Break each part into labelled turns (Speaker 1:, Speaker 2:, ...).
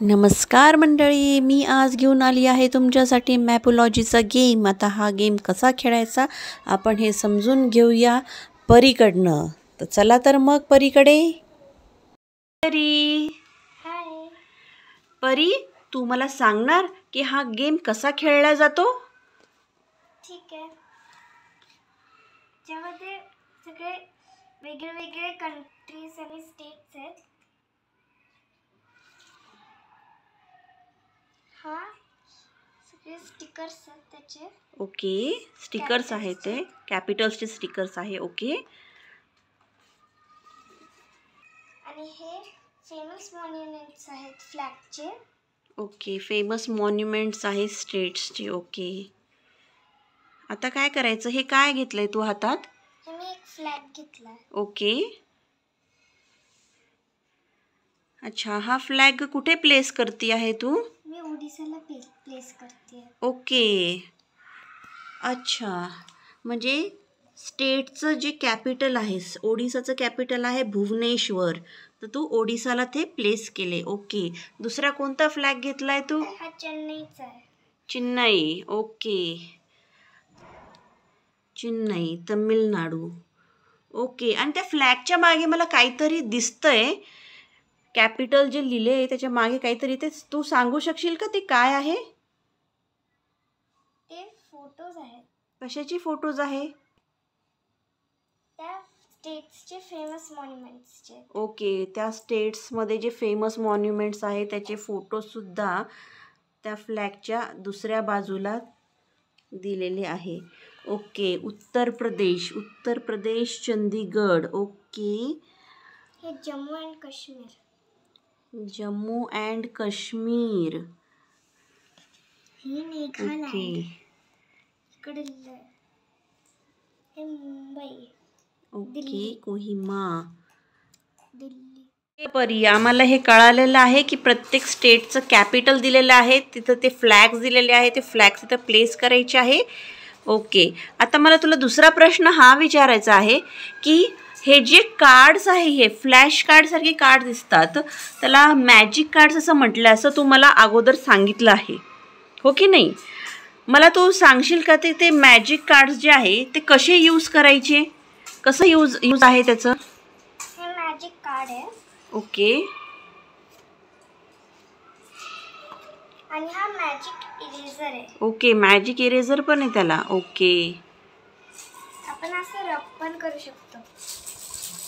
Speaker 1: नमस्कार मंडळी, मी आज घेऊन आली आहे तुमच्यासाठी मॅपोलॉजीचा गेम. आता हा गेम कसा खेळायचा आपण हे समजून घेऊया परीकडनं. तर चला तर मग परीकडे. परी,
Speaker 2: हाय
Speaker 1: परी तू मला सांगणार की हा गेम कसा खेळला जातो?
Speaker 2: ठीक आहे. ज्यामध्ये सगळे वेगळे कंट्रीज आणि स्टेट्स आहेत. हा सगळे स्टिकर्स आहेत त्याचे.
Speaker 1: ओके, स्टिकर्स आहेत, ते कॅपिटल्सचे स्टिकर्स आहे. ओके,
Speaker 2: आणि हे फेमस मॉन्युमेंट्स आहेत फ्लॅगचे.
Speaker 1: ओके, फेमस मॉन्युमेंट्स आहेत स्टेट्सचे. ओके, आता काय करायचं? हे काय घेतलंय तू हातात?
Speaker 2: हे मी एक फ्लॅग घेतलाय.
Speaker 1: ओके, अच्छा, हा फ्लॅग कुठे प्लेस करती आहे तू?
Speaker 2: मी ओडिसाला प्लेस करते.
Speaker 1: ओके, अच्छा, म्हणजे स्टेटचं जे कॅपिटल आहे, ओडिसाचं कॅपिटल आहे भुवनेश्वर, तर तू ओडिसाला ते प्लेस केले. ओके, दुसरा कोणता फ्लॅग घेतलाय तू?
Speaker 2: हा चेन्नईचा आहे.
Speaker 1: चेन्नई. ओके, चेन्नई, तमिळनाडू. ओके, आणि त्या फ्लॅगच्या मागे मला काहीतरी दिसतंय, कॅपिटल जे लिहिले आहे त्याच्या मागे काहीतरी, ते तू सांगू शकशील का ते काय आहे?
Speaker 2: ते फोटोज आहेत.
Speaker 1: कशाची फोटोज आहे?
Speaker 2: त्या स्टेट्सचे फेमस मॉन्युमेंट्सचे.
Speaker 1: ओके, त्या स्टेट्समध्ये जे फेमस मॉन्युमेंट्स आहे त्याचे फोटोसुद्धा त्या फ्लॅगच्या दुसऱ्या बाजूला दिलेले आहे. ओके, उत्तर प्रदेश चंदीगड. ओके,
Speaker 2: हे जम्मू अँड काश्मीर.
Speaker 1: जम्मू अँड काश्मीर.
Speaker 2: हे मेघालय.
Speaker 1: ओके,
Speaker 2: इकडे हे मुंबई.
Speaker 1: ओके, कोहिमा.
Speaker 2: दिल्ली.
Speaker 1: परी, आम्हाला हे कळालेलं आहे की प्रत्येक स्टेटचं कॅपिटल दिलेलं आहे, तिथं ते फ्लॅग्स दिलेले आहे, ते फ्लॅग्स तिथं प्लेस करायचे आहे. ओके, आता मला तुला दुसरा प्रश्न हा विचारायचा आहे की हे जे कार्ड्स आहे, हे फ्लॅश कार्डसारखे कार्ड दिसतात, त्याला मॅजिक कार्ड्स असं म्हटलं, असं तू मला अगोदर सांगितलं आहे, हो की नाही? मला तू सांगशील का ते मॅजिक कार्ड्स जे आहे ते कसे यूज करायचे, कसं यूज आहे त्याचं?
Speaker 2: हे मॅजिक कार्ड आहे.
Speaker 1: ओके,
Speaker 2: आणि हा मॅजिक इरेजर आहे.
Speaker 1: ओके, मॅजिक इरेजर पण आहे त्याला. ओके,
Speaker 2: आपण असं रब पण करू शकतो.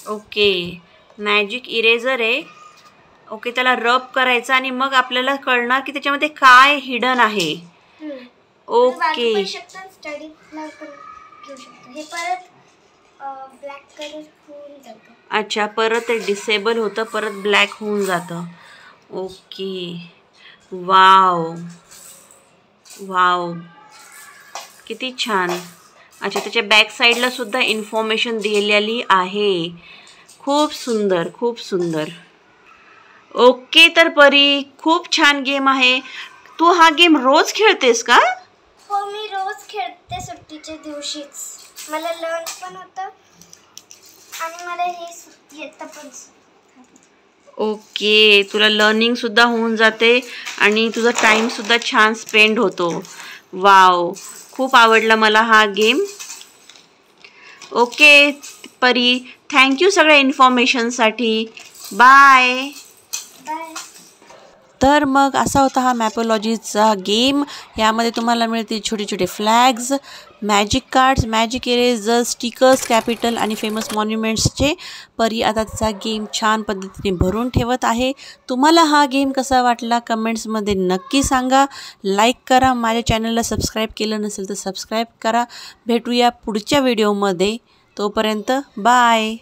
Speaker 1: ओके, मॅजिक इरेजर आहे. ओके, त्याला रब करायचं आणि मग आपल्याला कळणार की त्याच्यामध्ये काय हिडन आहे. ओके,
Speaker 2: स्टडीला पण घेऊ शकतो. हे परत ब्लॅक कलर होऊन जातं.
Speaker 1: अच्छा, परत ते डिसेबल होतं, परत ब्लॅक होऊन जातं. ओके, वाव वाव, किती छान. अच्छा, त्याच्या बॅक साईडला सुद्धा इन्फॉर्मेशन दिलेली आहे. खूप सुंदर, खूप सुंदर. ओके, तर परी, खूप छान गेम आहे. तू हा गेम रोज खेळतेस का?
Speaker 2: हो, मी रोज खेळते सुट्टीच्या दिवशीच. मला लर्न पण होतं आणि मला हे येतं पण.
Speaker 1: ओके, तुला लर्निंगसुद्धा होऊन जाते आणि तुझा टाईमसुद्धा छान स्पेंड होतो. वाव, खूप आवडला मला हा गेम. ओके परी, थँक्यू सगळ्या इन्फॉर्मेशनसाठी. बाय.
Speaker 2: बाय.
Speaker 1: तर मग असा होता हा मॅपोलॉजीचा गेम. यामध्ये तुम्हाला मिळते छोटे छोटे flags, magic cards, magic eraser, stickers, capital आणि फेमस मॉन्युमेंट्सचे. परी आता त्याचा गेम छान पद्धतीने भरून ठेवत आहे. तुम्हाला हा गेम कसा वाटला कमेंट्समध्ये नक्की सांगा. लाईक करा, माझ्या चॅनलला सबस्क्राईब केलं नसेल तर सबस्क्राईब करा. भेटूया पुढच्या व्हिडिओमध्ये. तोपर्यंत बाय.